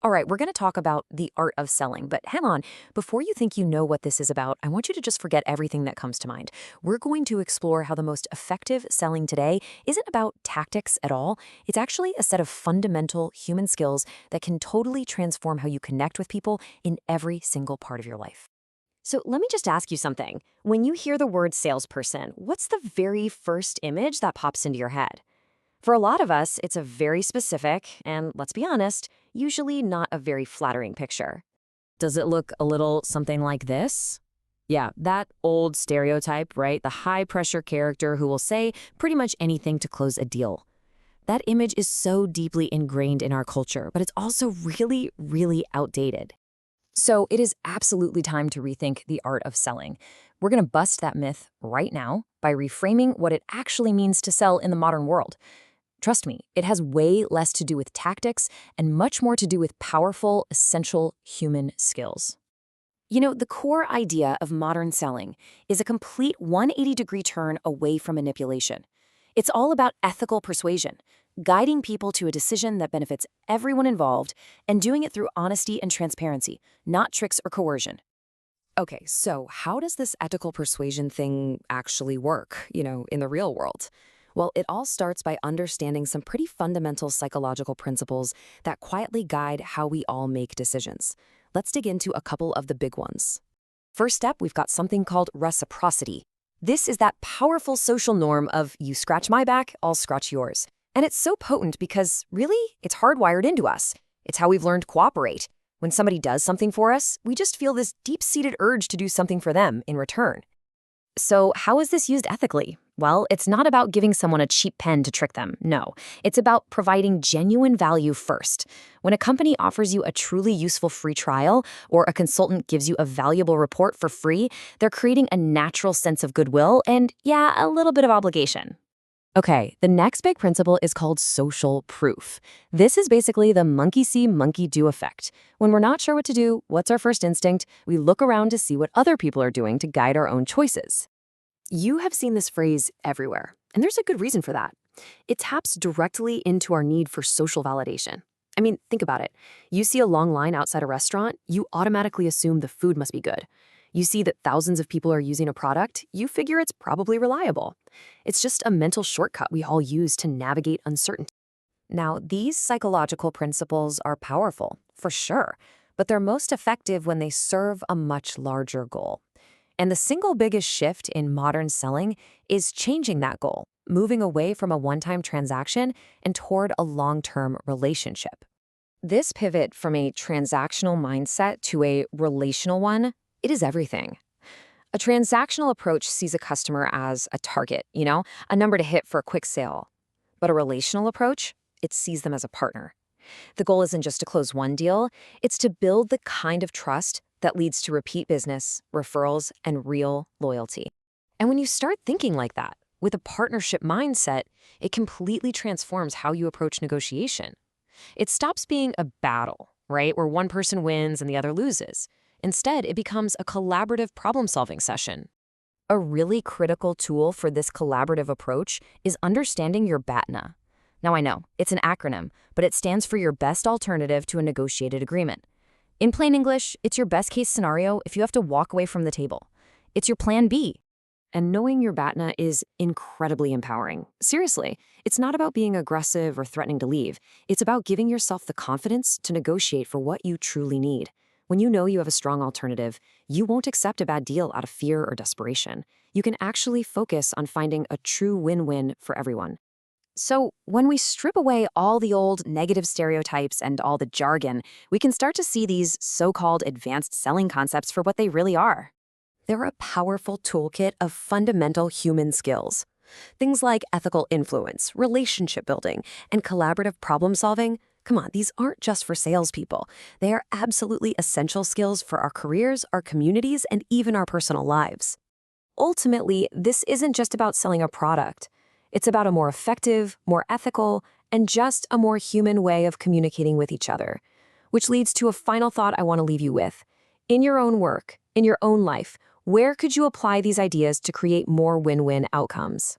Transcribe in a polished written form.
All right, we're going to talk about the art of selling, but hang on. Before you think you know what this is about, I want you to just forget everything that comes to mind. We're going to explore how the most effective selling today isn't about tactics at all. It's actually a set of fundamental human skills that can totally transform how you connect with people in every single part of your life. So let me just ask you something. When you hear the word salesperson, what's the very first image that pops into your head? For a lot of us, it's a very specific and, let's be honest, usually not a very flattering picture. Does it look a little something like this? Yeah, that old stereotype, right? The high pressure character who will say pretty much anything to close a deal. That image is so deeply ingrained in our culture, but it's also really, really outdated. So it is absolutely time to rethink the art of selling. We're going to bust that myth right now by reframing what it actually means to sell in the modern world. Trust me, it has way less to do with tactics and much more to do with powerful, essential human skills. You know, the core idea of modern selling is a complete 180-degree turn away from manipulation. It's all about ethical persuasion, guiding people to a decision that benefits everyone involved and doing it through honesty and transparency, not tricks or coercion. Okay, so how does this ethical persuasion thing actually work, in the real world? Well, it all starts by understanding some pretty fundamental psychological principles that quietly guide how we all make decisions. Let's dig into a couple of the big ones. First step, we've got something called reciprocity. This is that powerful social norm of you scratch my back, I'll scratch yours. And it's so potent because, really, it's hardwired into us. It's how we've learned to cooperate. When somebody does something for us, we just feel this deep-seated urge to do something for them in return. So how is this used ethically? Well, it's not about giving someone a cheap pen to trick them. No, it's about providing genuine value first. When a company offers you a truly useful free trial or a consultant gives you a valuable report for free, they're creating a natural sense of goodwill and, yeah, a little bit of obligation. Okay, the next big principle is called social proof. This is basically the monkey see, monkey do effect. When we're not sure what to do, what's our first instinct? We look around to see what other people are doing to guide our own choices. You have seen this phrase everywhere, and there's a good reason for that. It taps directly into our need for social validation. I mean, think about it. You see a long line outside a restaurant, you automatically assume the food must be good. You see that thousands of people are using a product, you figure it's probably reliable. It's just a mental shortcut we all use to navigate uncertainty. Now, these psychological principles are powerful, for sure, but they're most effective when they serve a much larger goal. And the single biggest shift in modern selling is changing that goal, moving away from a one-time transaction and toward a long-term relationship. This pivot from a transactional mindset to a relational one, it is everything. A transactional approach sees a customer as a target, a number to hit for a quick sale. But a relational approach, it sees them as a partner. The goal isn't just to close one deal, it's to build the kind of trust that leads to repeat business, referrals, and real loyalty. And when you start thinking like that, with a partnership mindset, it completely transforms how you approach negotiation. It stops being a battle, right, where one person wins and the other loses. Instead, it becomes a collaborative problem-solving session. A really critical tool for this collaborative approach is understanding your BATNA. Now, I know, it's an acronym, but it stands for your best alternative to a negotiated agreement. In plain English, it's your best-case scenario if you have to walk away from the table. It's your plan B. And knowing your BATNA is incredibly empowering. Seriously, it's not about being aggressive or threatening to leave. It's about giving yourself the confidence to negotiate for what you truly need. When you know you have a strong alternative, you won't accept a bad deal out of fear or desperation. You can actually focus on finding a true win-win for everyone. So when we strip away all the old negative stereotypes and all the jargon, we can start to see these so-called advanced selling concepts for what they really are. They're a powerful toolkit of fundamental human skills. Things like ethical influence, relationship building, and collaborative problem solving. Come on, these aren't just for salespeople. They are absolutely essential skills for our careers, our communities, and even our personal lives. Ultimately, this isn't just about selling a product. It's about a more effective, more ethical, and just a more human way of communicating with each other. Which leads to a final thought I want to leave you with. In your own work, in your own life, where could you apply these ideas to create more win-win outcomes?